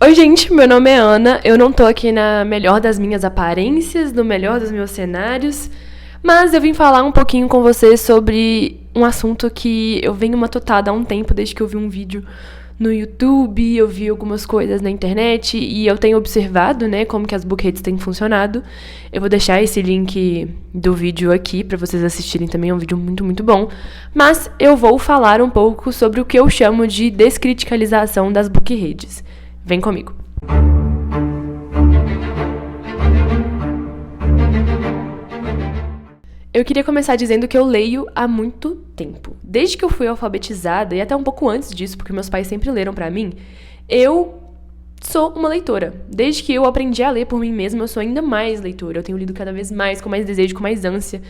Oi, gente, meu nome é Ana. Eu não tô aqui na melhor das minhas aparências, no melhor dos meus cenários, mas eu vim falar um pouquinho com vocês sobre um assunto que eu venho matutada há um tempo, desde que eu vi um vídeo no YouTube, eu vi algumas coisas na internet e eu tenho observado, né, como que as bookheads têm funcionado. Eu vou deixar esse link do vídeo aqui pra vocês assistirem também, é um vídeo muito, muito bom. Mas eu vou falar um pouco sobre o que eu chamo de descriticalização das bookheads. Vem comigo. Eu queria começar dizendo que eu leio há muito tempo. Desde que eu fui alfabetizada, e até um pouco antes disso, porque meus pais sempre leram pra mim, eu sou uma leitora. Desde que eu aprendi a ler por mim mesma, eu sou ainda mais leitora. Eu tenho lido cada vez mais, com mais desejo, com mais ânsia.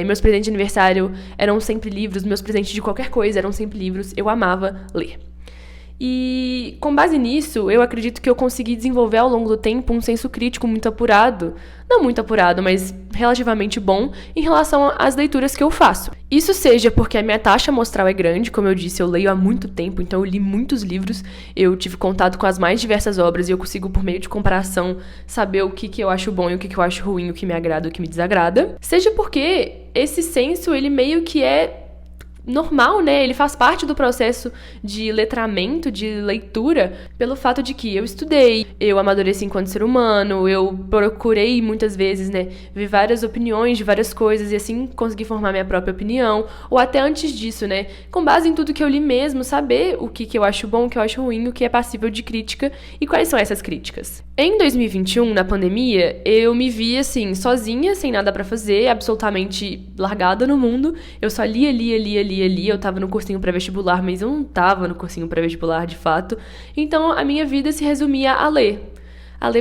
Meus presentes de aniversário eram sempre livros, meus presentes de qualquer coisa eram sempre livros. Eu amava ler. E com base nisso, eu acredito que eu consegui desenvolver ao longo do tempo um senso crítico muito apurado, não muito apurado, mas relativamente bom em relação às leituras que eu faço. Isso seja porque a minha taxa amostral é grande, como eu disse, eu leio há muito tempo, então eu li muitos livros, eu tive contato com as mais diversas obras e eu consigo, por meio de comparação, saber o que eu acho bom e o que eu acho ruim, o que me agrada e o que me desagrada. Seja porque esse senso, ele meio que é normal, né? Ele faz parte do processo de letramento, de leitura, pelo fato de que eu estudei, eu amadureci enquanto ser humano, eu procurei muitas vezes, né, ver várias opiniões de várias coisas e assim conseguir formar minha própria opinião, ou até antes disso, né, com base em tudo que eu li mesmo, saber o que eu acho bom, o que eu acho ruim, o que é passível de crítica e quais são essas críticas. Em 2021, na pandemia, eu me vi, assim, sozinha, sem nada pra fazer, absolutamente largada no mundo. Eu só lia. Eu tava no cursinho pré-vestibular, mas eu não tava no cursinho pré-vestibular, de fato. Então, a minha vida se resumia a ler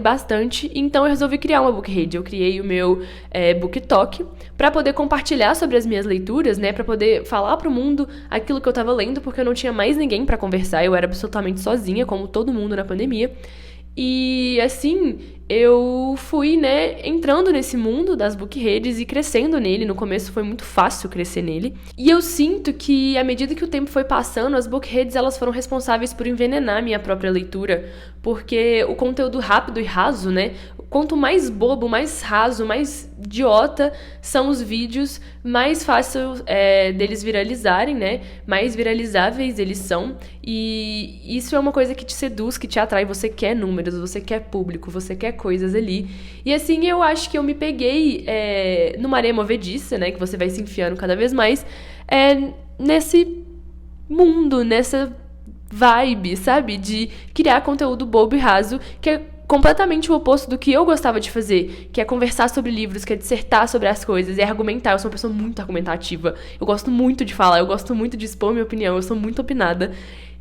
bastante, então eu resolvi criar uma bookhead. Eu criei o meu BookTok para poder compartilhar sobre as minhas leituras, né, para poder falar pro mundo aquilo que eu tava lendo, porque eu não tinha mais ninguém para conversar, eu era absolutamente sozinha, como todo mundo na pandemia. E assim, eu fui, né, entrando nesse mundo das bookheads e crescendo nele. No começo foi muito fácil crescer nele. E eu sinto que, à medida que o tempo foi passando, as bookheads, elas foram responsáveis por envenenar a minha própria leitura. Porque o conteúdo rápido e raso, né, quanto mais bobo, mais raso, mais idiota são os vídeos, mais fácil deles viralizarem, né, mais viralizáveis eles são. E isso é uma coisa que te seduz, que te atrai. Você quer números, você quer público, você quer coisas ali. E assim, eu acho que eu me peguei numa areia movediça, né, que você vai se enfiando cada vez mais nesse mundo, nessa vibe, sabe? De criar conteúdo bobo e raso, que é completamente o oposto do que eu gostava de fazer, que é conversar sobre livros, que é dissertar sobre as coisas, é argumentar. Eu sou uma pessoa muito argumentativa. Eu gosto muito de falar, eu gosto muito de expor minha opinião, eu sou muito opinada.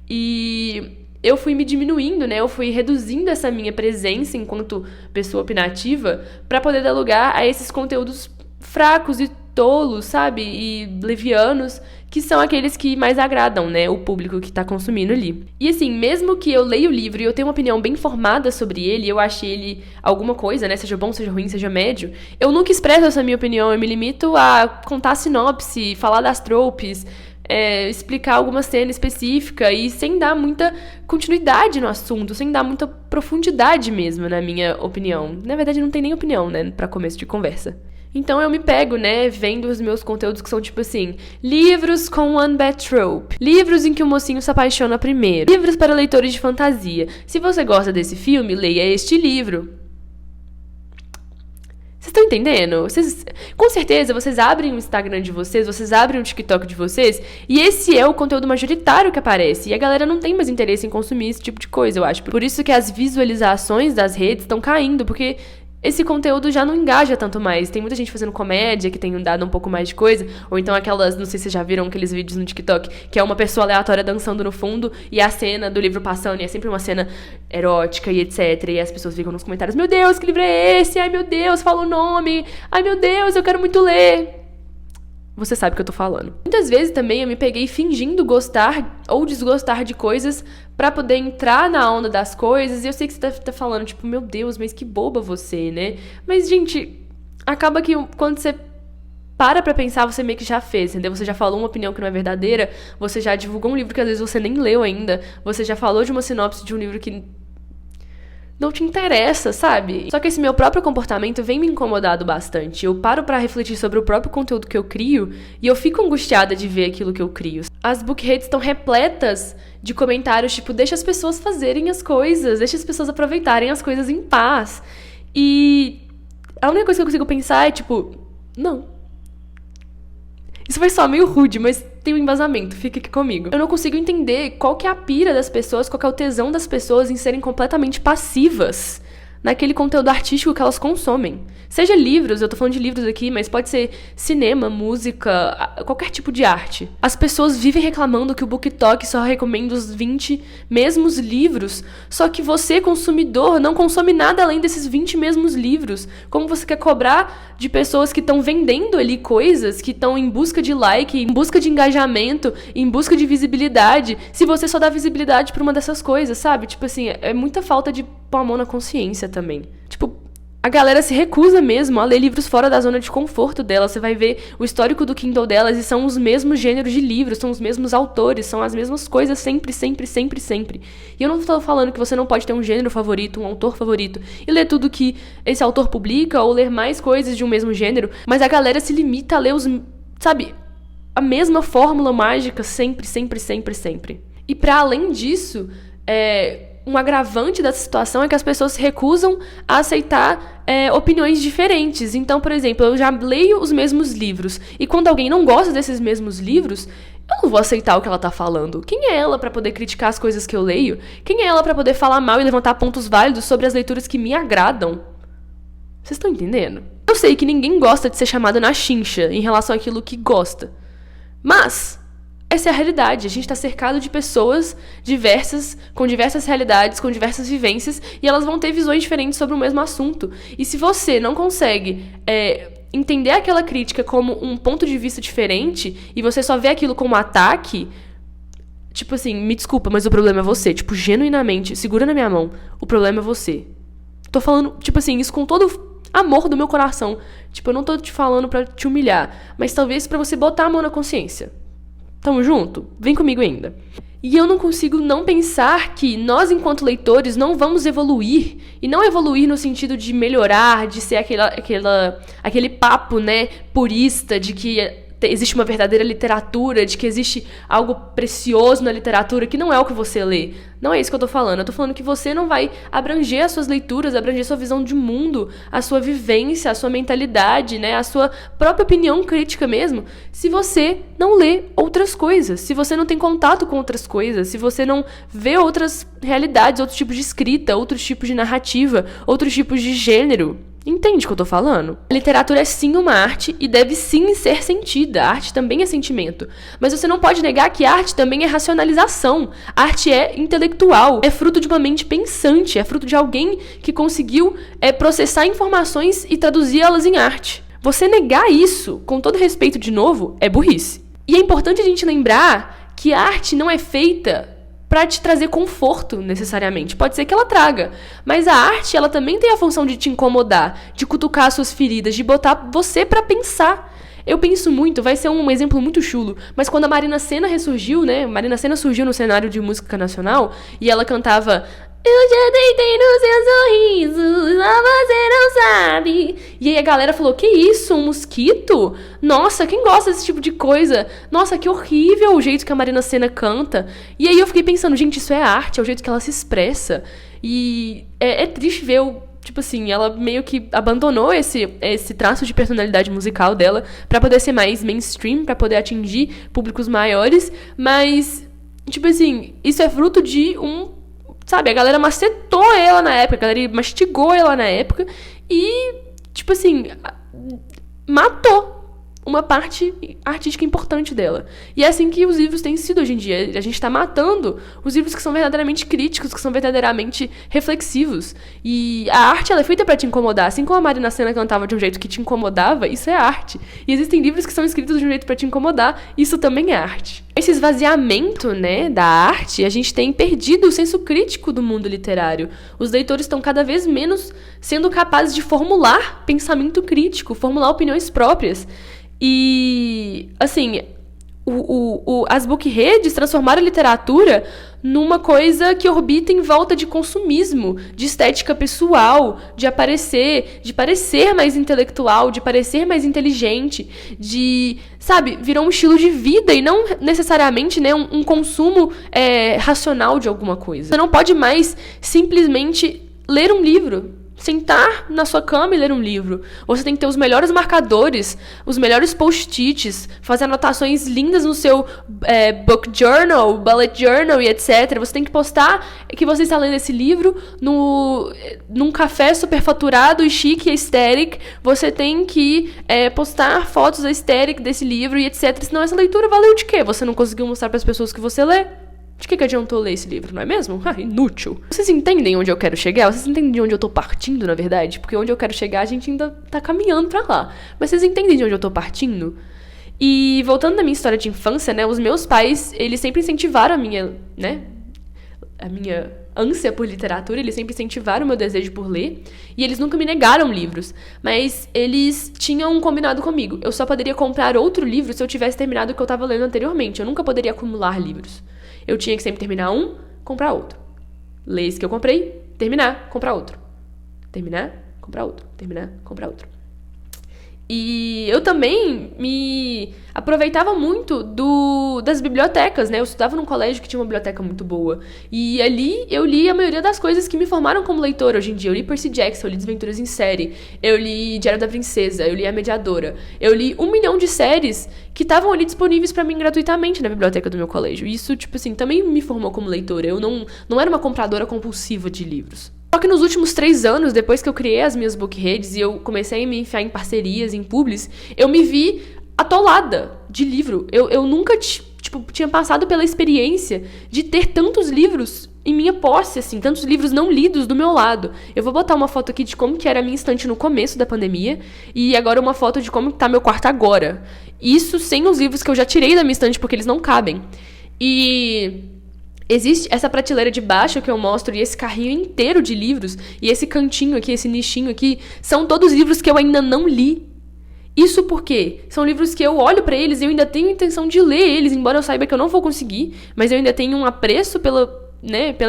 E eu fui me diminuindo, né? Eu fui reduzindo essa minha presença enquanto pessoa opinativa para poder dar lugar a esses conteúdos fracos e tolos, sabe? E levianos, que são aqueles que mais agradam, né? O público que tá consumindo ali. E assim, mesmo que eu leia o livro e eu tenha uma opinião bem formada sobre ele, eu ache ele alguma coisa, né? Seja bom, seja ruim, seja médio, eu nunca expresso essa minha opinião, eu me limito a contar a sinopse, falar das tropes, explicar alguma cena específica e sem dar muita continuidade no assunto, sem dar muita profundidade mesmo, na minha opinião. Na verdade, não tem nem opinião, né, pra começo de conversa. Então eu me pego, né, vendo os meus conteúdos que são tipo assim, livros com one bad trope, livros em que o mocinho se apaixona primeiro, livros para leitores de fantasia. Se você gosta desse filme, leia este livro. Vocês estão entendendo? Com certeza, vocês abrem o Instagram de vocês, vocês abrem o TikTok de vocês, e esse é o conteúdo majoritário que aparece. E a galera não tem mais interesse em consumir esse tipo de coisa, eu acho. Por isso que as visualizações das redes estão caindo, porque esse conteúdo já não engaja tanto mais. Tem muita gente fazendo comédia, que tem dado um pouco mais de coisa. Ou então aquelas, não sei se vocês já viram aqueles vídeos no TikTok, que é uma pessoa aleatória dançando no fundo e a cena do livro passando, e é sempre uma cena erótica e etc. E as pessoas ficam nos comentários, meu Deus, que livro é esse? Ai, meu Deus, fala o nome. Ai, meu Deus, eu quero muito ler. Você sabe o que eu tô falando. Muitas vezes também eu me peguei fingindo gostar ou desgostar de coisas pra poder entrar na onda das coisas. E eu sei que você deve estar falando, tipo, meu Deus, mas que boba você, né? Mas, gente, acaba que quando você para pra pensar, você meio que já fez, entendeu? Você já falou uma opinião que não é verdadeira, você já divulgou um livro que às vezes você nem leu ainda, você já falou de uma sinopse de um livro que não te interessa, sabe? Só que esse meu próprio comportamento vem me incomodado bastante. Eu paro pra refletir sobre o próprio conteúdo que eu crio e eu fico angustiada de ver aquilo que eu crio. As bookheads estão repletas de comentários tipo, deixa as pessoas fazerem as coisas, deixa as pessoas aproveitarem as coisas em paz. E a única coisa que eu consigo pensar é tipo, não. Isso vai soar meio rude, mas tem um embasamento, fica aqui comigo. Eu não consigo entender qual que é a pira das pessoas, qual que é o tesão das pessoas em serem completamente passivas naquele conteúdo artístico que elas consomem. Seja livros, eu tô falando de livros aqui, mas pode ser cinema, música, qualquer tipo de arte. As pessoas vivem reclamando que o BookTok só recomenda os 20 mesmos livros, só que você, consumidor, não consome nada além desses 20 mesmos livros. Como você quer cobrar de pessoas que estão vendendo ali coisas, que estão em busca de like, em busca de engajamento, em busca de visibilidade, se você só dá visibilidade pra uma dessas coisas, sabe? Tipo assim, é muita falta de pôr a mão na consciência também. Tipo, a galera se recusa mesmo a ler livros fora da zona de conforto dela. Você vai ver o histórico do Kindle delas e são os mesmos gêneros de livros, são os mesmos autores, são as mesmas coisas sempre, sempre, sempre, sempre. E eu não tô falando que você não pode ter um gênero favorito, um autor favorito, e ler tudo que esse autor publica, ou ler mais coisas de um mesmo gênero, mas a galera se limita a ler sabe, a mesma fórmula mágica sempre, sempre, sempre, sempre. E pra além disso, um agravante dessa situação é que as pessoas se recusam a aceitar opiniões diferentes. Então, por exemplo, eu já leio os mesmos livros e quando alguém não gosta desses mesmos livros, eu não vou aceitar o que ela tá falando. Quem é ela pra poder criticar as coisas que eu leio? Quem é ela pra poder falar mal e levantar pontos válidos sobre as leituras que me agradam? Vocês estão entendendo? Eu sei que ninguém gosta de ser chamado na chincha em relação àquilo que gosta. Mas essa é a realidade. A gente está cercado de pessoas diversas, com diversas realidades, com diversas vivências, e elas vão ter visões diferentes sobre o mesmo assunto. E se você não consegue entender aquela crítica como um ponto de vista diferente, e você só vê aquilo como ataque, tipo assim, me desculpa, mas o problema é você. Tipo, genuinamente, segura na minha mão, o problema é você. Tô falando, tipo assim, isso com todo amor do meu coração. Tipo, eu não tô te falando pra te humilhar, mas talvez pra você botar a mão na consciência. Tamo junto? Vem comigo ainda. E eu não consigo não pensar que nós, enquanto leitores, não vamos evoluir. E não evoluir no sentido de melhorar, de ser aquele papo, né, purista, de que existe uma verdadeira literatura, de que existe algo precioso na literatura, que não é o que você lê. Não é isso que eu tô falando. Eu tô falando que você não vai abranger as suas leituras, abranger a sua visão de mundo, a sua vivência, a sua mentalidade, né, a sua própria opinião crítica mesmo, se você não lê outras coisas, se você não tem contato com outras coisas, se você não vê outras realidades, outros tipos de escrita, outros tipos de narrativa, outros tipos de gênero. Entende o que eu tô falando? A literatura é sim uma arte e deve sim ser sentida. A arte também é sentimento. Mas você não pode negar que a arte também é racionalização. A arte é intelectual, é fruto de uma mente pensante, é fruto de alguém que conseguiu processar informações e traduzir-las em arte. Você negar isso, com todo respeito de novo, é burrice. E é importante a gente lembrar que a arte não é feita para te trazer conforto, necessariamente. Pode ser que ela traga, mas a arte, ela também tem a função de te incomodar, de cutucar as suas feridas, de botar você para pensar. Eu penso muito, vai ser um exemplo muito chulo, mas quando a Marina Sena ressurgiu, né? Marina Sena surgiu no cenário de música nacional e ela cantava: eu já deitei no seu sorriso, mas você não sabe. E aí a galera falou: que isso, um mosquito? Nossa, quem gosta desse tipo de coisa? Nossa, que horrível o jeito que a Marina Sena canta. E aí eu fiquei pensando, gente, isso é arte, é o jeito que ela se expressa. E é triste ver tipo assim, ela meio que abandonou esse traço de personalidade musical dela pra poder ser mais mainstream, pra poder atingir públicos maiores. Mas, tipo assim, isso é fruto de sabe, a galera macetou ela na época, a galera mastigou ela na época e, tipo assim, matou uma parte artística importante dela. E é assim que os livros têm sido hoje em dia. A gente está matando os livros que são verdadeiramente críticos, que são verdadeiramente reflexivos. E a arte, ela é feita para te incomodar. Assim como a Marina Sena cantava de um jeito que te incomodava, isso é arte. E existem livros que são escritos de um jeito para te incomodar, isso também é arte. Esse esvaziamento, né, da arte, a gente tem perdido o senso crítico do mundo literário. Os leitores estão cada vez menos sendo capazes de formular pensamento crítico, formular opiniões próprias. E, assim, As book-redes transformaram a literatura numa coisa que orbita em volta de consumismo, de estética pessoal, de parecer mais intelectual, de parecer mais inteligente, sabe, virou um estilo de vida e não necessariamente, né, um consumo racional de alguma coisa. Você não pode mais simplesmente ler um livro. Sentar na sua cama e ler um livro. Você tem que ter os melhores marcadores, os melhores post-its, fazer anotações lindas no seu book journal, bullet journal e etc. Você tem que postar que você está lendo esse livro num café superfaturado e chique e aesthetic. Você tem que postar fotos aesthetic desse livro e etc. Senão essa leitura valeu de quê? Você não conseguiu mostrar para as pessoas que você lê? De que adiantou ler esse livro, não é mesmo? Inútil. Vocês entendem onde eu quero chegar? Vocês entendem de onde eu tô partindo, na verdade? Porque onde eu quero chegar, a gente ainda tá caminhando pra lá. Mas vocês entendem de onde eu tô partindo? E voltando na minha história de infância, né? Os meus pais, eles sempre incentivaram a minha ânsia por literatura, eles sempre incentivaram o meu desejo por ler, e eles nunca me negaram livros, mas eles tinham um combinado comigo. Eu só poderia comprar outro livro se eu tivesse terminado o que eu estava lendo anteriormente. Eu nunca poderia acumular livros. Eu tinha que sempre terminar um, comprar outro. Ler esse que eu comprei, terminar, comprar outro. Terminar, comprar outro. Terminar, comprar outro. E eu também me aproveitava muito das bibliotecas, né? Eu estudava num colégio que tinha uma biblioteca muito boa. E ali eu li a maioria das coisas que me formaram como leitora hoje em dia. Eu li Percy Jackson, eu li Desventuras em Série, eu li Diário da Princesa, eu li A Mediadora. Eu li 1 milhão de séries que estavam ali disponíveis pra mim gratuitamente na biblioteca do meu colégio. E isso, tipo assim, também me formou como leitora. Eu não era uma compradora compulsiva de livros. Só que nos últimos 3 anos, depois que eu criei as minhas book-redes e eu comecei a me enfiar em parcerias, em publis, eu me vi atolada de livro. Eu nunca, tinha passado pela experiência de ter tantos livros em minha posse, assim, tantos livros não lidos do meu lado. Eu vou botar uma foto aqui de como que era a minha estante no começo da pandemia e agora uma foto de como tá meu quarto agora. Isso sem os livros que eu já tirei da minha estante porque eles não cabem. E existe essa prateleira de baixo que eu mostro e esse carrinho inteiro de livros e esse cantinho aqui, esse nichinho aqui, são todos livros que eu ainda não li. Isso porque são livros que eu olho pra eles e eu ainda tenho intenção de ler eles, embora eu saiba que eu não vou conseguir, mas eu ainda tenho um apreço pela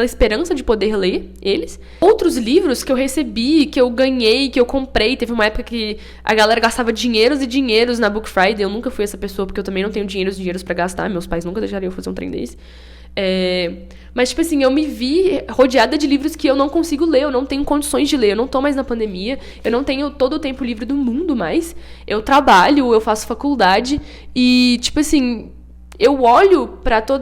esperança de poder ler eles. Outros livros que eu recebi, que eu ganhei, que eu comprei. Teve uma época que a galera gastava dinheiros e dinheiros na Book Friday. Eu nunca fui essa pessoa, porque eu também não tenho dinheiros pra gastar. Meus pais nunca deixariam eu fazer um trem desse. Mas, tipo assim, eu me vi rodeada de livros que eu não consigo ler, eu não tenho condições de ler, eu não tô mais na pandemia, eu não tenho todo o tempo livre do mundo mais, eu trabalho, eu faço faculdade, e, tipo assim, eu olho pra tô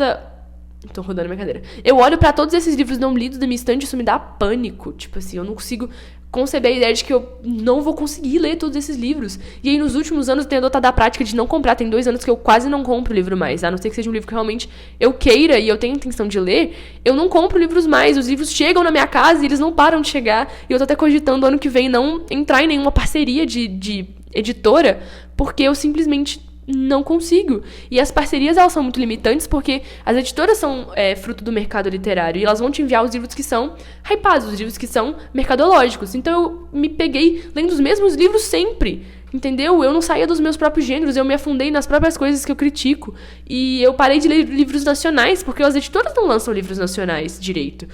rodando minha cadeira. Eu olho pra todos esses livros não lidos da minha estante e isso me dá pânico. Tipo assim, eu não consigo conceber a ideia de que eu não vou conseguir ler todos esses livros. E aí, nos últimos anos, eu tenho adotado a prática de não comprar. Tem 2 anos que eu quase não compro livro mais. A não ser que seja um livro que realmente eu queira e eu tenho intenção de ler, eu não compro livros mais. Os livros chegam na minha casa e eles não param de chegar. E eu tô até cogitando ano que vem não entrar em nenhuma parceria de editora, porque eu simplesmente não consigo. E as parcerias, elas são muito limitantes porque as editoras são fruto do mercado literário e elas vão te enviar os livros que são hypados, os livros que são mercadológicos. Então eu me peguei lendo os mesmos livros sempre, entendeu? Eu não saía dos meus próprios gêneros, eu me afundei nas próprias coisas que eu critico. E eu parei de ler livros nacionais porque as editoras não lançam livros nacionais direito.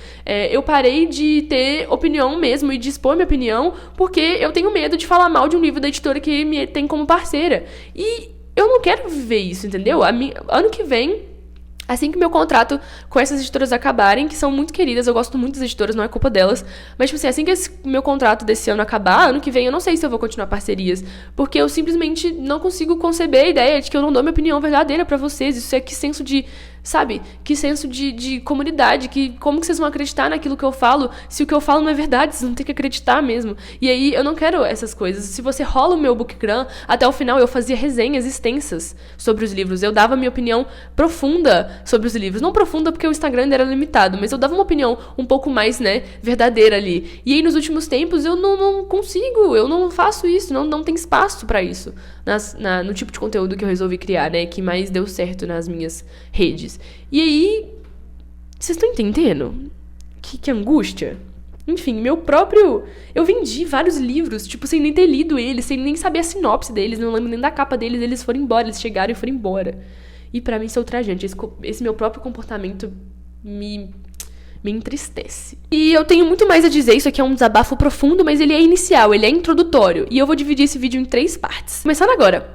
Eu parei de ter opinião mesmo e de expor minha opinião porque eu tenho medo de falar mal de um livro da editora que me tem como parceira. E eu não quero viver isso, entendeu? Ano que vem, assim que meu contrato com essas editoras acabarem, que são muito queridas, eu gosto muito das editoras, não é culpa delas, mas, tipo assim, assim que esse meu contrato desse ano acabar, ano que vem eu não sei se eu vou continuar parcerias, porque eu simplesmente não consigo conceber a ideia de que eu não dou minha opinião verdadeira pra vocês. Isso é que senso de, sabe, que senso de comunidade, como que vocês vão acreditar naquilo que eu falo, se o que eu falo não é verdade, vocês vão ter que acreditar mesmo. E aí, eu não quero essas coisas. Se você rola o meu Bookgram, até o final eu fazia resenhas extensas sobre os livros, eu dava minha opinião profunda sobre os livros, não profunda porque o Instagram ainda era limitado, mas eu dava uma opinião um pouco mais, né, verdadeira ali. E aí, nos últimos tempos, eu não consigo, eu não faço isso, não tem espaço pra isso no tipo de conteúdo que eu resolvi criar, né, que mais deu certo nas minhas redes. E aí, vocês estão entendendo? Que angústia. Enfim, eu vendi vários livros, tipo, sem nem ter lido eles, sem nem saber a sinopse deles, não lembro nem da capa deles, eles foram embora, eles chegaram e foram embora. E pra mim isso é ultrajante. Esse meu próprio comportamento me entristece. E eu tenho muito mais a dizer, isso aqui é um desabafo profundo, mas ele é inicial, ele é introdutório. E eu vou dividir esse vídeo em 3 partes. Começando agora.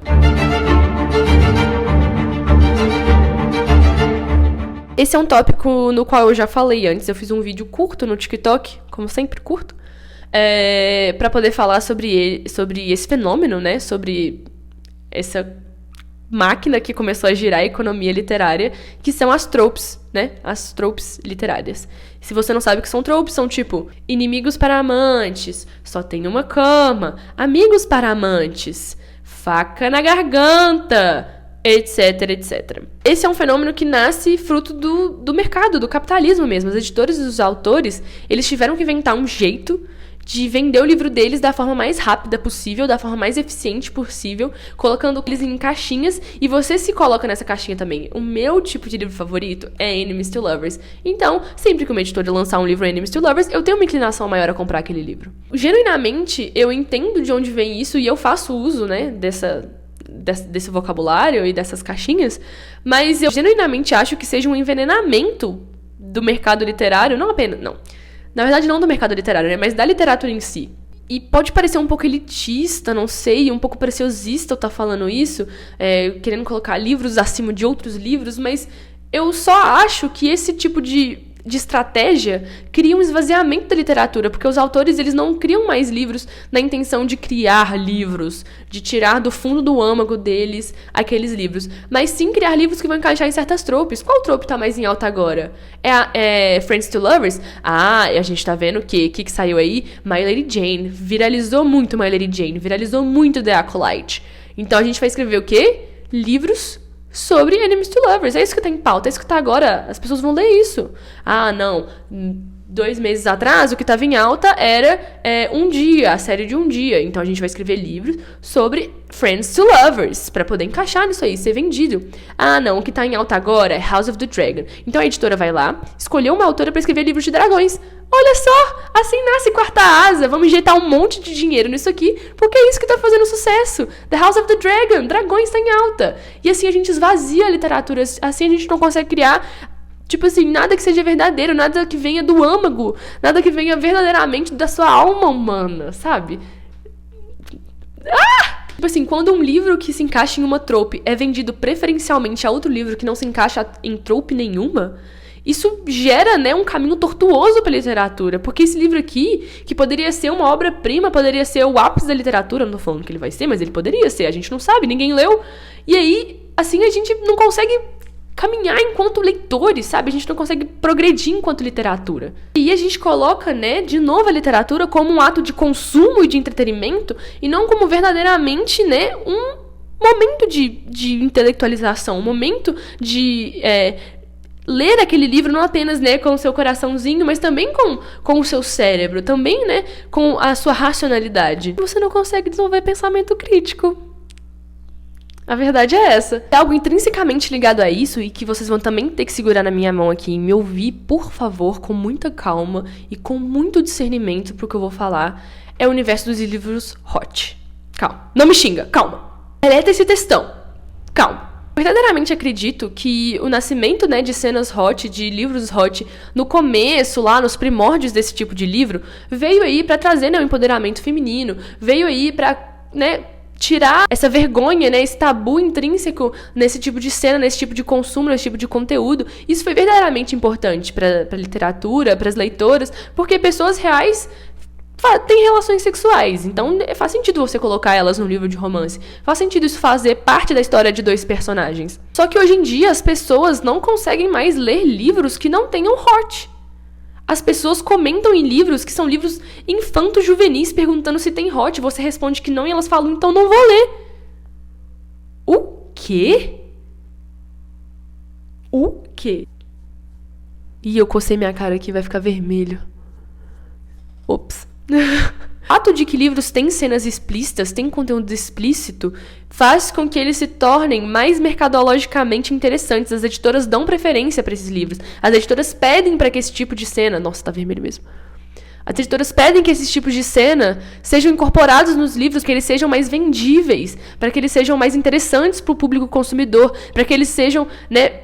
Esse é um tópico no qual eu já falei antes. Eu fiz um vídeo curto no TikTok, como sempre, curto, pra poder falar sobre esse fenômeno, né? Sobre essa máquina que começou a girar a economia literária, que são as tropes, né? As tropes literárias. Se você não sabe o que são tropes, são tipo inimigos para amantes, só tem uma cama, amigos para amantes, faca na garganta, etc, etc. Esse é um fenômeno que nasce fruto do mercado, do capitalismo mesmo. Os editores e os autores, eles tiveram que inventar um jeito de vender o livro deles da forma mais rápida possível, da forma mais eficiente possível, colocando eles em caixinhas, e você se coloca nessa caixinha também. O meu tipo de livro favorito é Enemies to Lovers. Então, sempre que uma editora lançar um livro Enemies to Lovers, eu tenho uma inclinação maior a comprar aquele livro. Genuinamente, eu entendo de onde vem isso e eu faço uso, né, desse vocabulário e dessas caixinhas, mas eu genuinamente acho que seja um envenenamento do mercado literário, na verdade, não do mercado literário, né? Mas da literatura em si. E pode parecer um pouco elitista, não sei, um pouco preciosista eu estar falando isso, querendo colocar livros acima de outros livros, mas eu só acho que esse tipo de estratégia cria um esvaziamento da literatura, porque os autores, eles não criam mais livros na intenção de criar livros, de tirar do fundo do âmago deles aqueles livros, mas sim criar livros que vão encaixar em certas tropes. Qual trope tá mais em alta agora? É Friends to Lovers? Ah, a gente tá vendo o que saiu aí? My Lady Jane. Viralizou muito My Lady Jane, viralizou muito The Acolyte. Então a gente vai escrever o quê? Livros sobre Enemies to Lovers. É isso que tá em pauta, é isso que tá agora. As pessoas vão ler isso. Ah, não. 2 meses atrás, o que estava em alta era Um Dia, a série de Um Dia. Então a gente vai escrever livros sobre Friends to Lovers, para poder encaixar nisso aí, ser vendido. Ah, não, o que tá em alta agora é House of the Dragon. Então a editora vai lá, escolheu uma autora para escrever livros de dragões. Olha só, assim nasce Quarta Asa. Vamos injetar um monte de dinheiro nisso aqui, porque é isso que tá fazendo sucesso. The House of the Dragon, dragões tá em alta. E assim a gente esvazia a literatura, assim a gente não consegue criar, tipo assim, nada que seja verdadeiro, nada que venha do âmago, nada que venha verdadeiramente da sua alma humana, sabe? Tipo assim, quando um livro que se encaixa em uma trope é vendido preferencialmente a outro livro que não se encaixa em trope nenhuma, isso gera, né, um caminho tortuoso para a literatura, porque esse livro aqui, que poderia ser uma obra-prima, poderia ser o ápice da literatura, não tô falando que ele vai ser, mas ele poderia ser, a gente não sabe, ninguém leu, e aí, assim, a gente não consegue caminhar enquanto leitores, sabe? A gente não consegue progredir enquanto literatura. E a gente coloca, né, de novo a literatura como um ato de consumo e de entretenimento, e não como verdadeiramente, né, um momento de intelectualização, um momento de ler aquele livro não apenas, né, com o seu coraçãozinho, mas também com o seu cérebro, também, né, com a sua racionalidade. Você não consegue desenvolver pensamento crítico. A verdade é essa. É algo intrinsecamente ligado a isso e que vocês vão também ter que segurar na minha mão aqui e me ouvir, por favor, com muita calma e com muito discernimento pro que eu vou falar, é o universo dos livros hot. Calma. Não me xinga. Calma. Deleta esse textão. Calma. Verdadeiramente acredito que o nascimento, né, de cenas hot, de livros hot, no começo, lá nos primórdios desse tipo de livro, veio aí pra trazer, né, o empoderamento feminino, veio aí pra, né, tirar essa vergonha, né, esse tabu intrínseco nesse tipo de cena, nesse tipo de consumo, nesse tipo de conteúdo. Isso foi verdadeiramente importante pra literatura, pras leitoras, porque pessoas reais têm relações sexuais, então faz sentido você colocar elas num livro de romance. Faz sentido isso fazer parte da história de 2 personagens. Só que hoje em dia as pessoas não conseguem mais ler livros que não tenham hot. As pessoas comentam em livros que são livros infanto-juvenis perguntando se tem hot. Você responde que não e elas falam, então não vou ler. O quê? O quê? Ih, eu cocei minha cara aqui, vai ficar vermelho. Ops. O fato de que livros têm cenas explícitas, têm conteúdo explícito, faz com que eles se tornem mais mercadologicamente interessantes. As editoras dão preferência para esses livros. As editoras pedem para que esse tipo de cena... Nossa, tá vermelho mesmo. As editoras pedem que esses tipos de cena sejam incorporados nos livros, que eles sejam mais vendíveis, para que eles sejam mais interessantes para o público consumidor, para que eles sejam, né,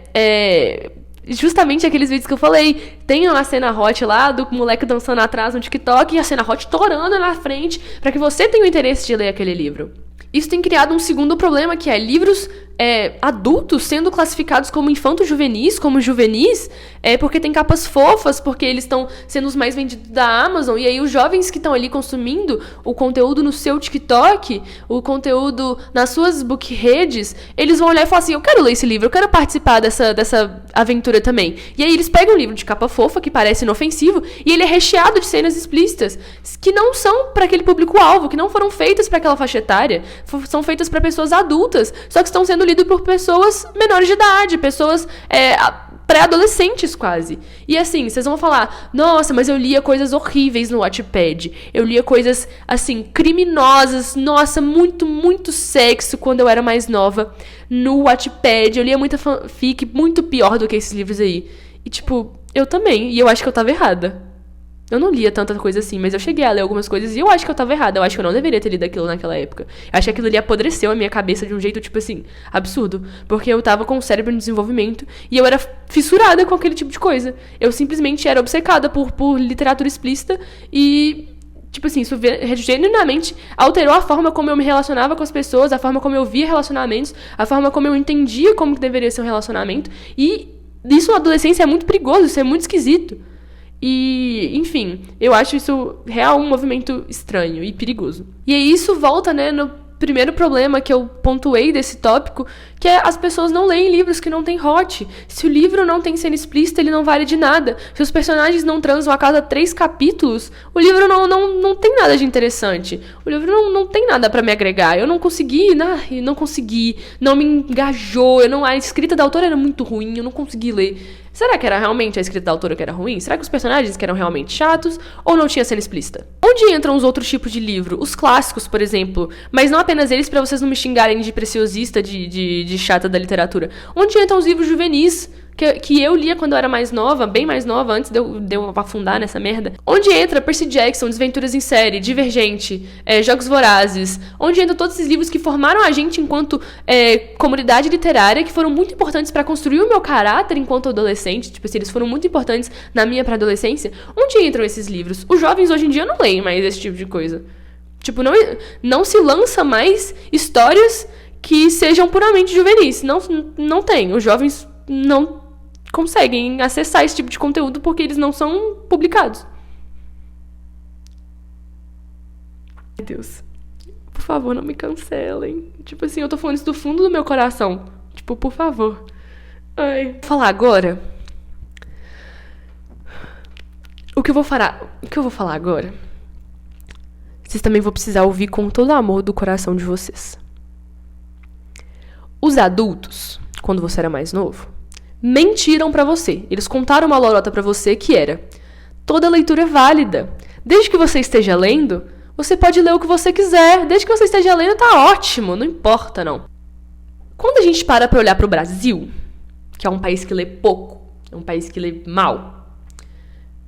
justamente aqueles vídeos que eu falei. Tem uma cena hot lá do moleque dançando atrás no TikTok e a cena hot torando na frente, para que você tenha o interesse de ler aquele livro. Isso tem criado um segundo problema, que é livros adultos sendo classificados como infanto-juvenis, como juvenis, porque tem capas fofas, porque eles estão sendo os mais vendidos da Amazon, e aí os jovens que estão ali consumindo o conteúdo no seu TikTok, o conteúdo nas suas bookredes, eles vão olhar e falar assim, eu quero ler esse livro, eu quero participar dessa aventura também. E aí eles pegam um livro de capa fofa, que parece inofensivo, e ele é recheado de cenas explícitas, que não são para aquele público-alvo, que não foram feitas para aquela faixa etária, são feitas para pessoas adultas, só que estão sendo lido por pessoas menores de idade, pessoas pré-adolescentes quase. E assim, vocês vão falar, nossa, mas eu lia coisas horríveis no Wattpad. Eu lia coisas, assim, criminosas, nossa, muito, muito sexo quando eu era mais nova no Wattpad. Eu lia muita fanfic muito pior do que esses livros aí. E tipo, eu também, e eu acho que eu tava errada. Eu não lia tanta coisa assim, mas eu cheguei a ler algumas coisas e eu acho que eu tava errada. Eu acho que eu não deveria ter lido aquilo naquela época. Eu acho que aquilo ali apodreceu a minha cabeça de um jeito, tipo assim, absurdo. Porque eu tava com o cérebro em desenvolvimento e eu era fissurada com aquele tipo de coisa. Eu simplesmente era obcecada por literatura explícita e, tipo assim, isso genuinamente alterou a forma como eu me relacionava com as pessoas, a forma como eu via relacionamentos, a forma como eu entendia como que deveria ser um relacionamento. E isso na adolescência é muito perigoso, isso é muito esquisito. E, enfim, eu acho isso real um movimento estranho e perigoso. E aí isso volta, né, no primeiro problema que eu pontuei desse tópico, que é as pessoas não leem livros que não tem hot. Se o livro não tem cena explícita, ele não vale de nada. Se os personagens não transam a cada 3 capítulos, o livro não tem nada de interessante. O livro não tem nada pra me agregar. Eu não consegui, não me engajou. A escrita da autora era muito ruim, eu não consegui ler. Será que era realmente a escrita da autora que era ruim? Será que os personagens que eram realmente chatos? Ou não tinha cena explícita? Onde entram os outros tipos de livro? Os clássicos, por exemplo. Mas não apenas eles, pra vocês não me xingarem de preciosista, de chata da literatura. Onde entram os livros juvenis? Que eu lia quando eu era mais nova, bem mais nova, antes de eu afundar nessa merda. Onde entra Percy Jackson, Desventuras em Série, Divergente, Jogos Vorazes. Onde entram todos esses livros que formaram a gente enquanto comunidade literária, que foram muito importantes pra construir o meu caráter enquanto adolescente. Tipo assim, eles foram muito importantes na minha pré-adolescência. Onde entram esses livros? Os jovens hoje em dia não leem mais esse tipo de coisa. Tipo, não se lança mais histórias que sejam puramente juvenis. Não tem. Os jovens não conseguem acessar esse tipo de conteúdo porque eles não são publicados. Meu Deus. Por favor, não me cancelem. Tipo assim, eu tô falando isso do fundo do meu coração. Tipo, por favor. Ai. Vou falar agora. O que eu vou falar agora, vocês também vão precisar ouvir com todo o amor do coração de vocês. Os adultos, quando você era mais novo, mentiram pra você. Eles contaram uma lorota pra você que era: toda leitura é válida. Desde que você esteja lendo, você pode ler o que você quiser. Desde que você esteja lendo, tá ótimo. Não importa, não. Quando a gente para pra olhar pro Brasil, que é um país que lê pouco, é um país que lê mal,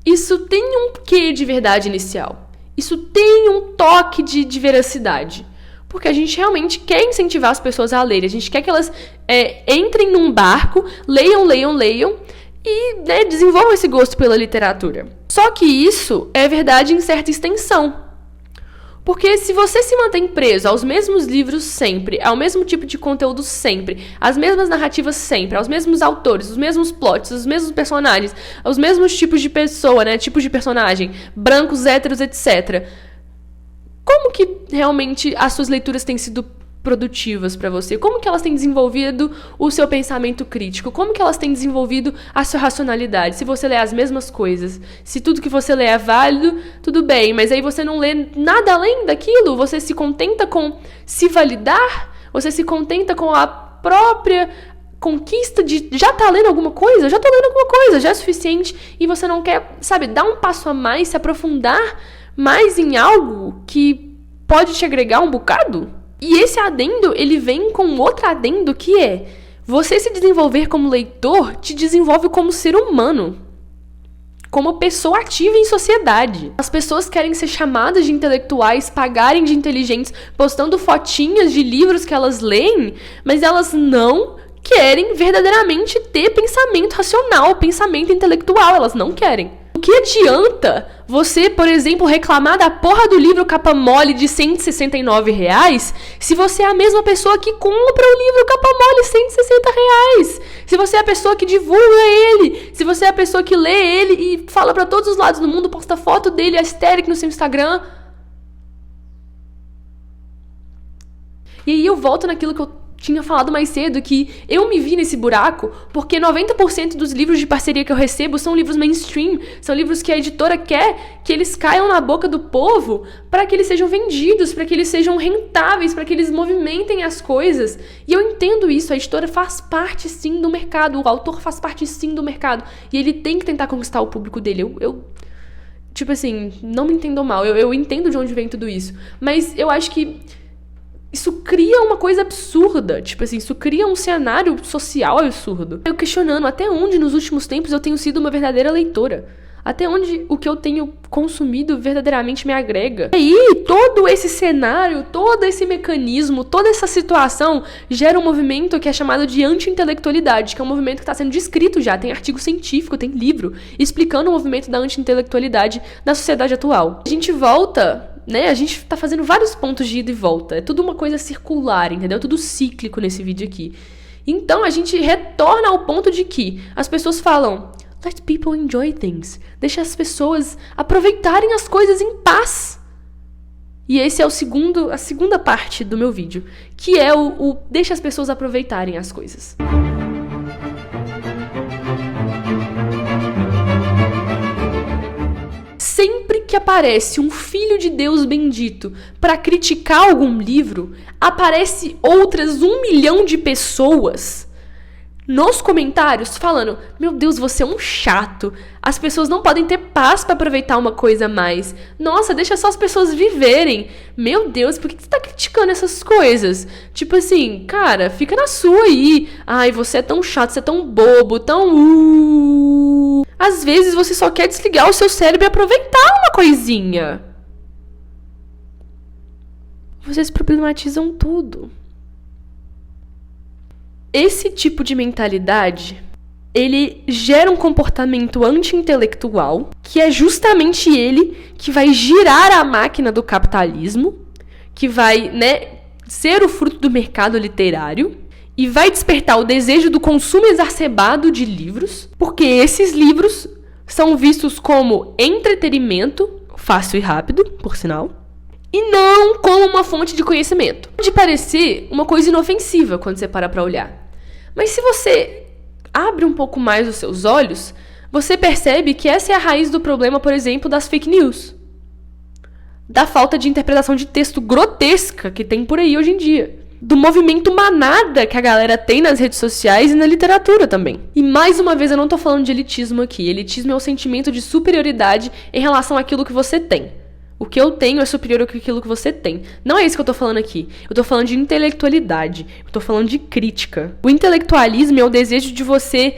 isso tem um quê de verdade inicial. Isso tem um toque de veracidade. Porque a gente realmente quer incentivar as pessoas a lerem. A gente quer que elas entrem num barco, leiam e, né, desenvolvam esse gosto pela literatura. Só que isso é verdade em certa extensão. Porque se você se mantém preso aos mesmos livros sempre, ao mesmo tipo de conteúdo sempre, às mesmas narrativas sempre, aos mesmos autores, os mesmos plots, os mesmos personagens, aos mesmos tipos de pessoa, né, tipos de personagem, brancos, héteros, etc., como que realmente as suas leituras têm sido produtivas para você? Como que elas têm desenvolvido o seu pensamento crítico? Como que elas têm desenvolvido a sua racionalidade? Se você lê as mesmas coisas, se tudo que você lê é válido, tudo bem, mas aí você não lê nada além daquilo, você se contenta com se validar, você se contenta com a própria conquista de já tá lendo alguma coisa, já é suficiente, e você não quer, sabe, dar um passo a mais, se aprofundar mais em algo que pode te agregar um bocado? E esse adendo, ele vem com outro adendo que é: você se desenvolver como leitor te desenvolve como ser humano. como pessoa ativa em sociedade. As pessoas querem ser chamadas de intelectuais, pagarem de inteligentes, postando fotinhas de livros que elas leem, mas elas não querem verdadeiramente ter pensamento racional, pensamento intelectual, elas não querem. O que adianta você, por exemplo, reclamar da porra do livro capa mole de R$169 se você é a mesma pessoa que compra o livro capa mole R$160? Se você é a pessoa que divulga ele, se você é a pessoa que lê ele e fala pra todos os lados do mundo, posta foto dele aesthetic no seu Instagram. E aí eu volto naquilo que eu tinha falado mais cedo, que eu me vi nesse buraco porque 90% dos livros de parceria que eu recebo são livros mainstream, são livros que a editora quer que eles caiam na boca do povo para que eles sejam vendidos, para que eles sejam rentáveis, para que eles movimentem as coisas. E eu entendo isso, a editora faz parte sim do mercado, o autor faz parte sim do mercado, e ele tem que tentar conquistar o público dele. Tipo assim, não me entendam mal, eu entendo de onde vem tudo isso, mas eu acho que isso cria uma coisa absurda, tipo assim, isso cria um cenário social absurdo. Eu questionando até onde nos últimos tempos eu tenho sido uma verdadeira leitora. Até onde o que eu tenho consumido verdadeiramente me agrega. E aí, todo esse cenário, todo esse mecanismo, toda essa situação gera um movimento que é chamado de anti-intelectualidade, que é um movimento que está sendo descrito já, tem artigo científico, tem livro, explicando o movimento da anti-intelectualidade na sociedade atual. A gente volta, né, a gente tá fazendo vários pontos de ida e volta, é tudo uma coisa circular, entendeu? Tudo cíclico nesse vídeo aqui. Então, a gente retorna ao ponto de que as pessoas falam: let people enjoy things. Deixa as pessoas aproveitarem as coisas em paz. E esse é a segunda parte do meu vídeo, que é o deixa as pessoas aproveitarem as coisas. Sempre que aparece um filho de Deus bendito para criticar algum livro, aparece outras 1 milhão de pessoas nos comentários falando: meu Deus, você é um chato. As pessoas não podem ter paz pra aproveitar uma coisa a mais. Nossa, deixa só as pessoas viverem. Meu Deus, por que você tá criticando essas coisas? Tipo assim, cara, fica na sua aí. Ai, você é tão chato, você é tão bobo, tão... Às vezes você só quer desligar o seu cérebro e aproveitar uma coisinha. Vocês problematizam tudo. Esse tipo de mentalidade, ele gera um comportamento anti-intelectual, que é justamente ele que vai girar a máquina do capitalismo, que vai, ser o fruto do mercado literário, e vai despertar o desejo do consumo exacerbado de livros, porque esses livros são vistos como entretenimento, fácil e rápido, por sinal, e não como uma fonte de conhecimento. Pode parecer uma coisa inofensiva quando você para pra olhar. Mas se você abre um pouco mais os seus olhos, você percebe que essa é a raiz do problema, por exemplo, das fake news. Da falta de interpretação de texto grotesca que tem por aí hoje em dia. Do movimento manada que a galera tem nas redes sociais e na literatura também. E mais uma vez, eu não tô falando de elitismo aqui. Elitismo é o sentimento de superioridade em relação àquilo que você tem. O que eu tenho é superior àquilo que você tem. Não é isso que eu tô falando aqui. Eu tô falando de intelectualidade. Eu tô falando de crítica. O intelectualismo é o desejo de você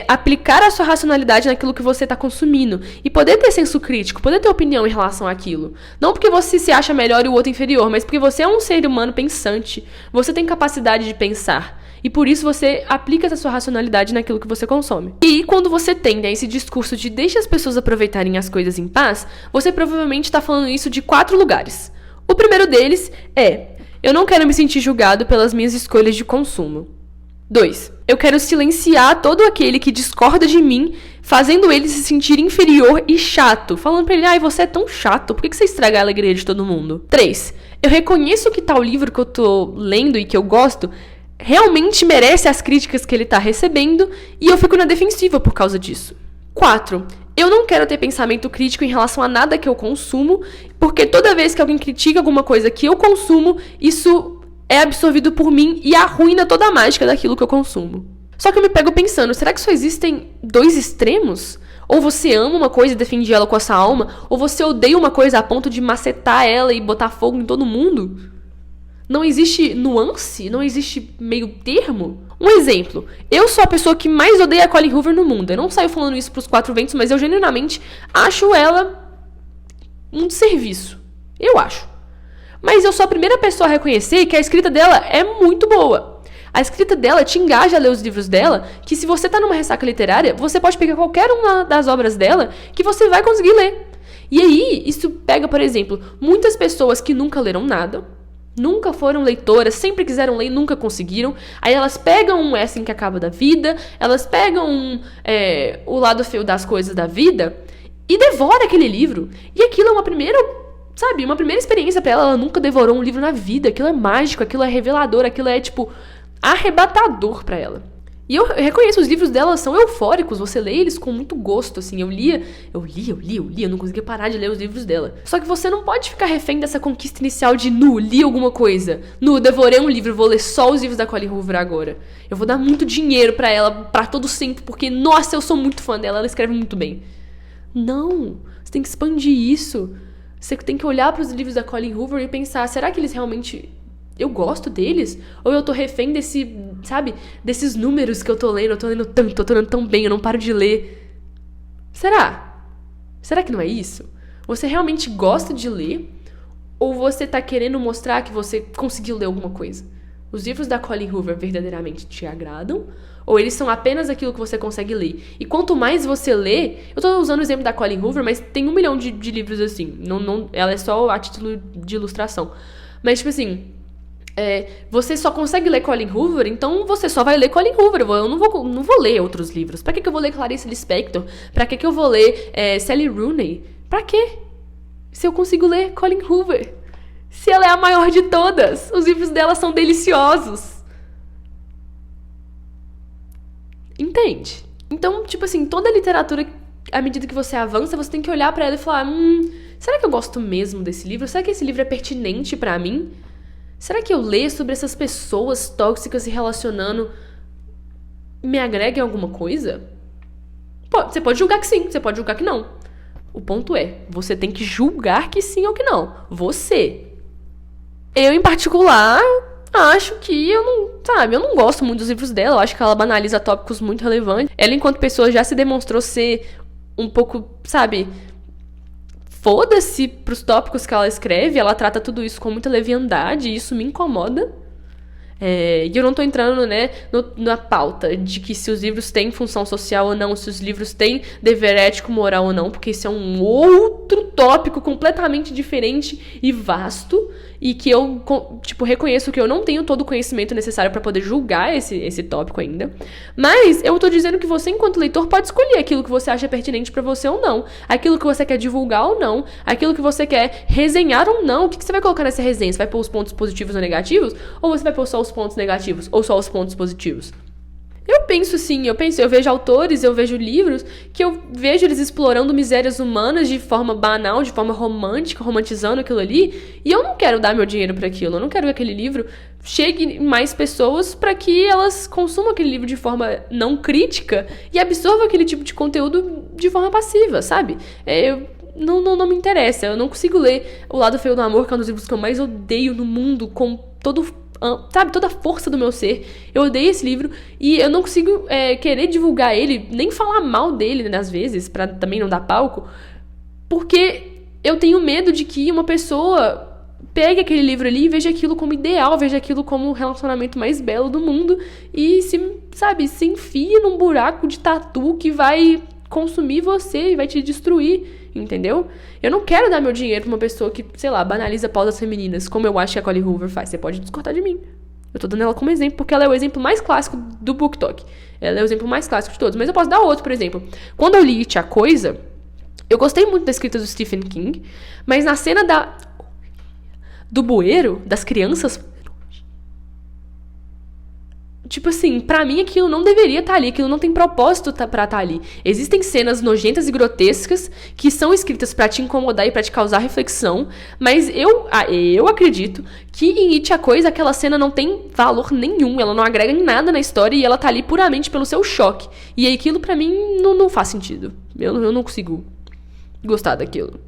aplicar a sua racionalidade naquilo que você tá consumindo. E poder ter senso crítico, poder ter opinião em relação àquilo. Não porque você se acha melhor e o outro inferior, mas porque você é um ser humano pensante. Você tem capacidade de pensar. E por isso você aplica essa sua racionalidade naquilo que você consome. E quando você tem esse discurso de deixa as pessoas aproveitarem as coisas em paz, você provavelmente está falando isso de 4 lugares. O primeiro deles é: eu não quero me sentir julgado pelas minhas escolhas de consumo. 2. Eu quero silenciar todo aquele que discorda de mim, fazendo ele se sentir inferior e chato. Falando pra ele: ai, você é tão chato, por que você estraga a alegria de todo mundo? 3. Eu reconheço que tal livro que eu tô lendo e que eu gosto realmente merece as críticas que ele tá recebendo e eu fico na defensiva por causa disso. 4. Eu não quero ter pensamento crítico em relação a nada que eu consumo, porque toda vez que alguém critica alguma coisa que eu consumo, isso é absorvido por mim e arruína toda a mágica daquilo que eu consumo. Só que eu me pego pensando, será que só existem 2 extremos? Ou você ama uma coisa e defende ela com a sua alma, ou você odeia uma coisa a ponto de macetar ela e botar fogo em todo mundo? Não existe nuance? Não existe meio termo? Um exemplo, eu sou a pessoa que mais odeia a Colleen Hoover no mundo. Eu não saio falando isso pros quatro ventos, mas eu genuinamente acho ela um desserviço. Eu acho. Mas eu sou a primeira pessoa a reconhecer que a escrita dela é muito boa. A escrita dela te engaja a ler os livros dela, que se você tá numa ressaca literária, você pode pegar qualquer uma das obras dela que você vai conseguir ler. E aí, isso pega, por exemplo, muitas pessoas que nunca leram nada, nunca foram leitoras, sempre quiseram ler e nunca conseguiram. Aí elas pegam um É Assim Que Acaba da Vida, elas pegam o lado feio das coisas da vida e devoram aquele livro. E aquilo é uma primeira experiência pra ela. Ela nunca devorou um livro na vida. Aquilo é mágico, aquilo é revelador, aquilo é, arrebatador pra ela. E eu reconheço, os livros dela são eufóricos, você lê eles com muito gosto, assim. Eu lia, eu não conseguia parar de ler os livros dela. Só que você não pode ficar refém dessa conquista inicial de, li alguma coisa. Devorei um livro, vou ler só os livros da Colleen Hoover agora. Eu vou dar muito dinheiro pra ela, pra todo sempre, porque, nossa, eu sou muito fã dela, ela escreve muito bem. Não, você tem que expandir isso. Você tem que olhar pros livros da Colleen Hoover e pensar, será que eles realmente... eu gosto deles? Ou eu tô refém desses números que eu tô lendo tanto, eu tô lendo tão bem, eu não paro de ler. Será? Será que não é isso? Você realmente gosta de ler? Ou você tá querendo mostrar que você conseguiu ler alguma coisa? Os livros da Colleen Hoover verdadeiramente te agradam? Ou eles são apenas aquilo que você consegue ler? E quanto mais você lê... eu tô usando o exemplo da Colleen Hoover, mas tem 1 milhão de livros assim. Ela é só a título de ilustração. Mas, você só consegue ler Colleen Hoover, então você só vai ler Colleen Hoover. Eu não vou ler outros livros. Pra que eu vou ler Clarice Lispector? Pra que eu vou ler Sally Rooney? Pra quê? Se eu consigo ler Colleen Hoover. Se ela é a maior de todas. Os livros dela são deliciosos. Entende? Então, toda literatura, à medida que você avança, você tem que olhar pra ela e falar, será que eu gosto mesmo desse livro? Será que esse livro é pertinente pra mim? Será que eu ler sobre essas pessoas tóxicas se relacionando me agrega em alguma coisa? Você pode julgar que sim, você pode julgar que não. O ponto é, você tem que julgar que sim ou que não. Você. Eu, em particular, acho que eu não gosto muito dos livros dela. Eu acho que ela banaliza tópicos muito relevantes. Ela, enquanto pessoa, já se demonstrou ser um pouco, foda-se pros tópicos que ela escreve, ela trata tudo isso com muita leviandade, e isso me incomoda. E eu não tô entrando, na pauta de que se os livros têm função social ou não, se os livros têm dever ético, moral ou não, porque isso é um outro tópico completamente diferente e vasto, e que eu, reconheço que eu não tenho todo o conhecimento necessário pra poder julgar esse tópico ainda. Mas eu tô dizendo que você, enquanto leitor, pode escolher aquilo que você acha pertinente pra você ou não, aquilo que você quer divulgar ou não, aquilo que você quer resenhar ou não. O que você vai colocar nessa resenha? Você vai pôr os pontos positivos ou negativos? Ou você vai pôr só os pontos negativos? Ou só os pontos positivos? Eu penso sim, eu vejo autores, eu vejo livros que eu vejo eles explorando misérias humanas de forma banal, de forma romântica, romantizando aquilo ali, e eu não quero dar meu dinheiro para aquilo, eu não quero que aquele livro chegue em mais pessoas para que elas consumam aquele livro de forma não crítica e absorvam aquele tipo de conteúdo de forma passiva, sabe? Não me interessa, eu não consigo ler O Lado Feio do Amor, que é um dos livros que eu mais odeio no mundo, com toda a força do meu ser. Eu odeio esse livro e eu não consigo querer divulgar ele, nem falar mal dele, às vezes, pra também não dar palco, porque eu tenho medo de que uma pessoa pegue aquele livro ali e veja aquilo como ideal, veja aquilo como o relacionamento mais belo do mundo e se enfie num buraco de tatu que vai consumir você e vai te destruir, entendeu? Eu não quero dar meu dinheiro pra uma pessoa que, banaliza pautas femininas, como eu acho que a Colleen Hoover faz. Você pode discordar de mim. Eu tô dando ela como exemplo, porque ela é o exemplo mais clássico do BookTok. Ela é o exemplo mais clássico de todos. Mas eu posso dar outro, por exemplo. Quando eu li It, a Coisa, eu gostei muito da escrita do Stephen King, mas na cena do bueiro, das crianças... pra mim aquilo não deveria estar ali, aquilo não tem propósito pra estar ali. Existem cenas nojentas e grotescas que são escritas pra te incomodar e pra te causar reflexão, mas eu acredito que em It, a Coisa, aquela cena não tem valor nenhum, ela não agrega em nada na história e ela tá ali puramente pelo seu choque. E aquilo pra mim não faz sentido. Eu não consigo gostar daquilo.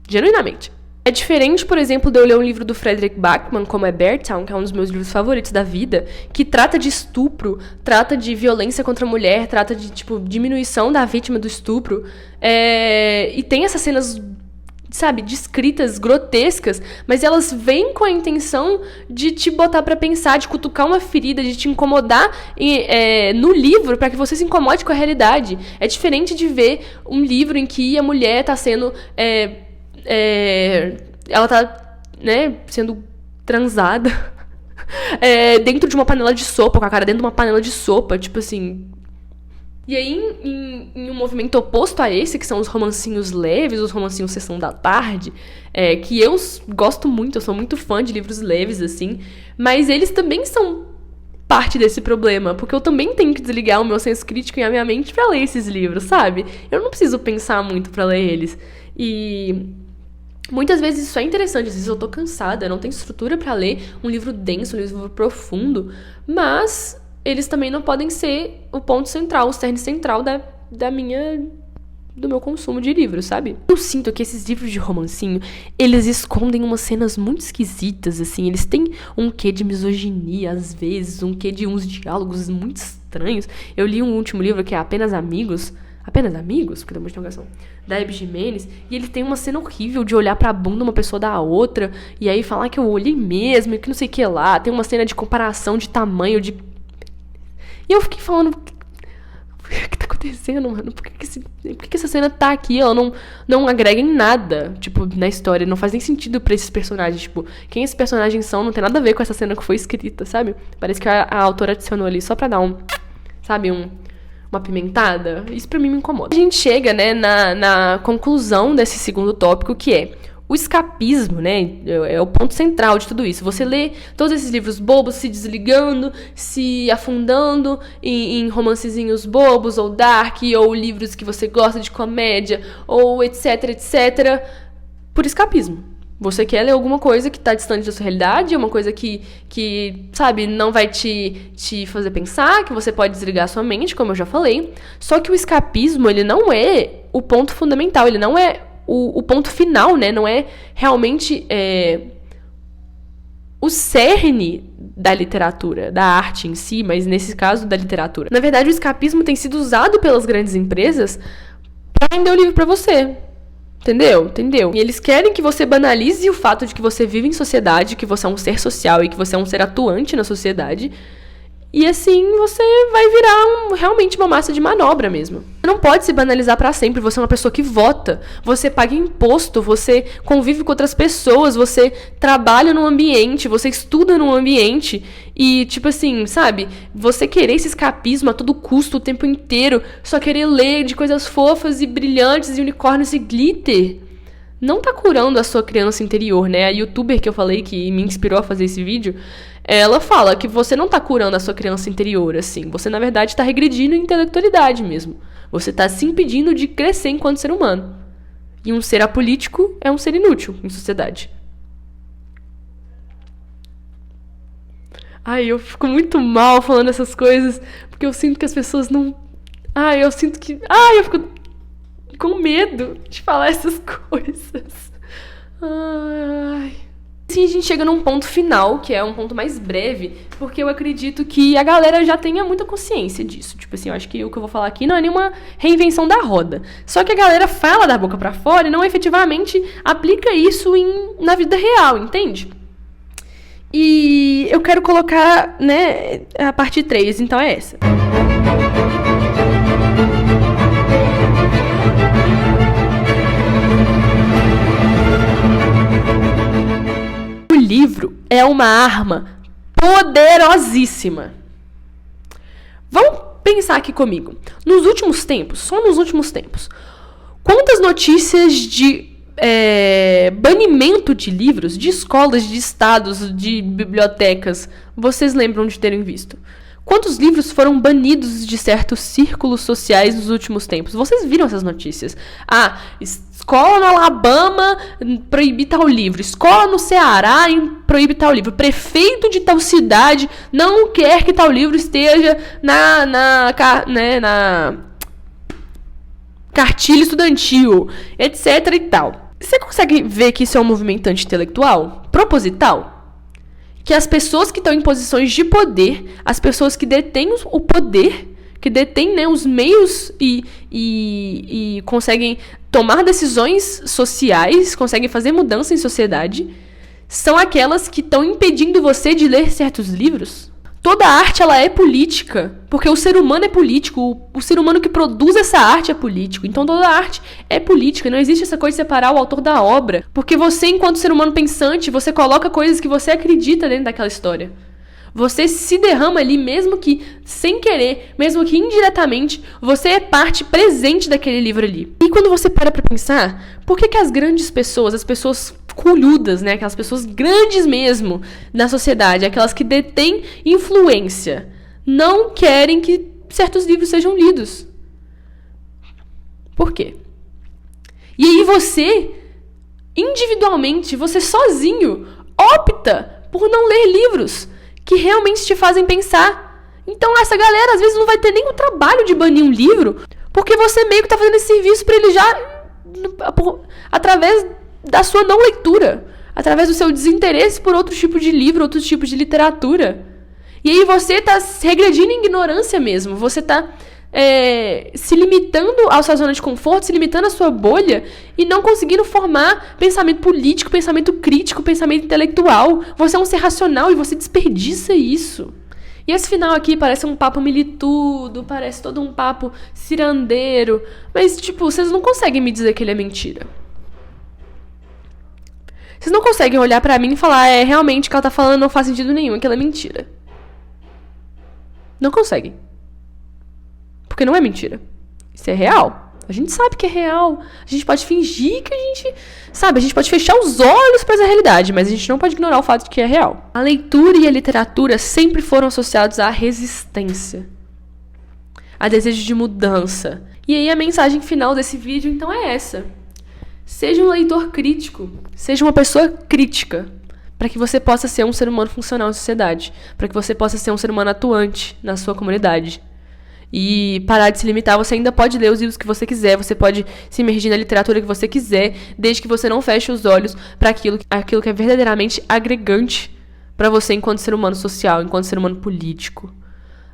Genuinamente. É diferente, por exemplo, de eu ler um livro do Frederick Backman, como é Beartown, que é um dos meus livros favoritos da vida, que trata de estupro, trata de violência contra a mulher, trata de, tipo, diminuição da vítima do estupro. E tem essas cenas, sabe, descritas, grotescas, mas elas vêm com a intenção de te botar pra pensar, de cutucar uma ferida, de te incomodar no livro, pra que você se incomode com a realidade. É diferente de ver um livro em que a mulher tá sendo... ela tá, né, sendo transada dentro de uma panela de sopa, com a cara dentro de uma panela de sopa, tipo assim. E aí, em um movimento oposto a esse, que são os romancinhos leves, os romancinhos sessão da tarde, que eu gosto muito, eu sou muito fã de livros leves, assim, mas eles também são parte desse problema, porque eu também tenho que desligar o meu senso crítico e a minha mente pra ler esses livros, sabe? Eu não preciso pensar muito pra ler eles. E muitas vezes isso é interessante, às vezes eu tô cansada, eu não tenho estrutura pra ler um livro denso, um livro profundo, mas eles também não podem ser o ponto central, o cerne central do meu consumo de livros, sabe? Eu sinto que esses livros de romancinho, eles escondem umas cenas muito esquisitas, assim, eles têm um quê de misoginia, às vezes, um quê de uns diálogos muito estranhos. Eu li um último livro que é Apenas Amigos, porque tem uma interrogação, da Hebe Jimenez, e ele tem uma cena horrível de olhar pra bunda uma pessoa da outra, e aí falar que eu olhei mesmo, e que não sei o que lá, tem uma cena de comparação de tamanho, E eu fiquei falando, o que tá acontecendo, mano? Por que essa cena tá aqui? Ela não agrega em nada, tipo, na história, não faz nem sentido pra esses personagens, tipo, quem esses personagens são não tem nada a ver com essa cena que foi escrita, sabe? Parece que a autora adicionou ali só pra dar uma pimentada. Isso pra mim me incomoda. A gente chega, né, na conclusão desse segundo tópico, que é o escapismo, né, é o ponto central de tudo isso. Você lê todos esses livros bobos, se desligando, se afundando em romancezinhos bobos, ou dark, ou livros que você gosta de comédia, ou etc, etc, por escapismo. Você quer ler alguma coisa que tá distante da sua realidade, uma coisa que sabe, não vai te fazer pensar, que você pode desligar a sua mente, como eu já falei. Só que o escapismo, ele não é o ponto fundamental, ele não é o ponto final, né? Não é realmente o cerne da literatura, da arte em si, mas nesse caso da literatura. Na verdade, o escapismo tem sido usado pelas grandes empresas para vender o livro para você. Entendeu? E eles querem que você banalize o fato de que você vive em sociedade, que você é um ser social e que você é um ser atuante na sociedade. E assim você vai virar realmente uma massa de manobra mesmo. Você não pode se banalizar pra sempre. Você é uma pessoa que vota, você paga imposto, você convive com outras pessoas, você trabalha num ambiente, você estuda num ambiente. E, tipo assim, sabe? Você querer esse escapismo a todo custo, o tempo inteiro, só querer ler de coisas fofas e brilhantes e unicórnios e glitter, não tá curando a sua criança interior, né? A youtuber que eu falei que me inspirou a fazer esse vídeo, ela fala que você não tá curando a sua criança interior, assim. Você, na verdade, tá regredindo em intelectualidade mesmo. Você tá se impedindo de crescer enquanto ser humano. E um ser apolítico é um ser inútil em sociedade. Ai, eu fico muito mal falando essas coisas, porque eu sinto que as pessoas não... eu fico com medo de falar essas coisas. Sim, a gente chega num ponto final, que é um ponto mais breve, porque eu acredito que a galera já tenha muita consciência disso. Tipo assim, eu acho que o que eu vou falar aqui não é nenhuma reinvenção da roda. Só que a galera fala da boca pra fora e não efetivamente aplica isso na vida real, entende? E eu quero colocar, né, a parte 3, então é essa. O livro é uma arma poderosíssima. Vamos pensar aqui comigo. Nos últimos tempos, só nos últimos tempos, quantas notícias de banimento de livros, de escolas, de estados, de bibliotecas, vocês lembram de terem visto? Quantos livros foram banidos de certos círculos sociais nos últimos tempos? Vocês viram essas notícias? Escola no Alabama proíbe tal livro. Escola no Ceará proíbe tal livro. Prefeito de tal cidade não quer que tal livro esteja na cartilha estudantil, etc e tal. Você consegue ver que isso é um movimento anti-intelectual? Proposital? Que as pessoas que estão em posições de poder, as pessoas que detêm o poder, que detêm, né, os meios e conseguem tomar decisões sociais, conseguem fazer mudança em sociedade, são aquelas que estão impedindo você de ler certos livros. Toda arte, ela é política, porque o ser humano é político, o ser humano que produz essa arte é político. Então toda arte é política, não existe essa coisa de separar o autor da obra. Porque você, enquanto ser humano pensante, você coloca coisas que você acredita dentro daquela história. Você se derrama ali, mesmo que sem querer, mesmo que indiretamente, você é parte presente daquele livro ali. E quando você para pra pensar, por que as grandes pessoas, as pessoas colhudas, né, aquelas pessoas grandes mesmo na sociedade, aquelas que detêm influência, não querem que certos livros sejam lidos? Por quê? E aí você, individualmente, você sozinho, opta por não ler livros que realmente te fazem pensar. Então essa galera às vezes não vai ter nem o trabalho de banir um livro, porque você meio que tá fazendo esse serviço pra ele já através da sua não leitura, através do seu desinteresse por outro tipo de livro, outro tipo de literatura. E aí você tá regredindo em ignorância mesmo, você tá se limitando à sua zona de conforto, se limitando à sua bolha e não conseguindo formar pensamento político, pensamento crítico, pensamento intelectual. Você é um ser racional e você desperdiça isso. E esse final aqui parece um papo militudo, parece todo um papo cirandeiro, mas, tipo, vocês não conseguem me dizer que ele é mentira. Vocês não conseguem olhar pra mim e falar, realmente o que ela tá falando não faz sentido nenhum, aquilo é mentira. Não conseguem. Porque não é mentira. Isso é real. A gente sabe que é real. A gente pode fingir que a gente... Sabe, a gente pode fechar os olhos para essa realidade, mas a gente não pode ignorar o fato de que é real. A leitura e a literatura sempre foram associados à resistência. A desejo de mudança. E aí a mensagem final desse vídeo, então, é essa. Seja um leitor crítico. Seja uma pessoa crítica. Para que você possa ser um ser humano funcional na sociedade. Para que você possa ser um ser humano atuante na sua comunidade. E parar de se limitar, você ainda pode ler os livros que você quiser, você pode se imergir na literatura que você quiser, desde que você não feche os olhos para aquilo que é verdadeiramente agregante para você enquanto ser humano social, enquanto ser humano político.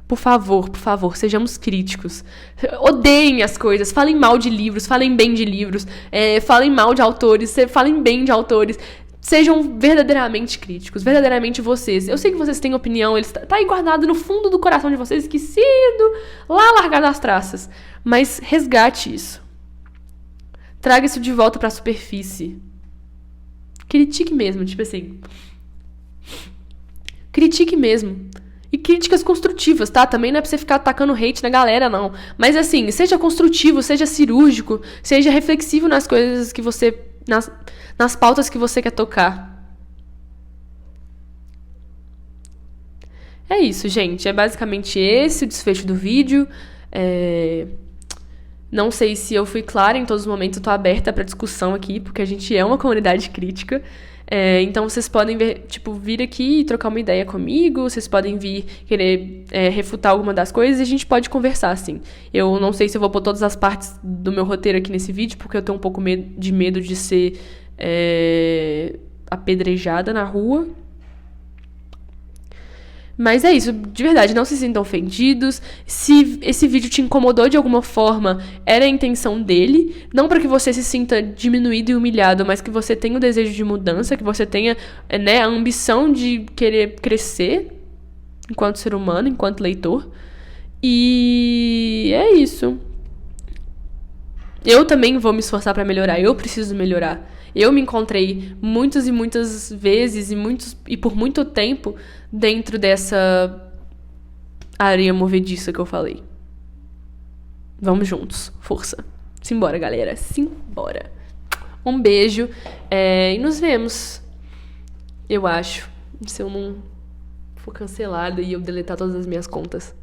Por favor, sejamos críticos. Odeiem as coisas, falem mal de livros, falem bem de livros, falem mal de autores, falem bem de autores. Sejam verdadeiramente críticos, verdadeiramente vocês. Eu sei que vocês têm opinião, ele tá aí guardado no fundo do coração de vocês, esquecido, lá largado nas traças. Mas resgate isso. Traga isso de volta pra superfície. Critique mesmo, tipo assim. Critique mesmo. E críticas construtivas, tá? Também não é pra você ficar atacando hate na galera, não. Mas assim, seja construtivo, seja cirúrgico, seja reflexivo nas coisas que você... Nas pautas que você quer tocar. É isso, gente. É basicamente esse o desfecho do vídeo. Não sei se eu fui clara em todos os momentos. Eu tô aberta pra discussão aqui, porque a gente é uma comunidade crítica. Então vocês podem vir aqui e trocar uma ideia comigo. Vocês podem vir querer refutar alguma das coisas e a gente pode conversar, assim. Eu não sei se eu vou pôr todas as partes do meu roteiro aqui nesse vídeo, porque eu tenho um pouco de medo de ser apedrejada na rua. Mas é isso, de verdade, não se sintam ofendidos. Se esse vídeo te incomodou de alguma forma, era a intenção dele. Não para que você se sinta diminuído e humilhado, mas que você tenha o desejo de mudança, que você tenha, a ambição de querer crescer enquanto ser humano, enquanto leitor. E é isso. Eu também vou me esforçar para melhorar, eu preciso melhorar. Eu me encontrei muitas e muitas vezes e por muito tempo dentro dessa areia movediça que eu falei. Vamos juntos. Força. Simbora, galera. Simbora. Um beijo. E nos vemos. Eu acho. Se eu não for cancelada e eu deletar todas as minhas contas.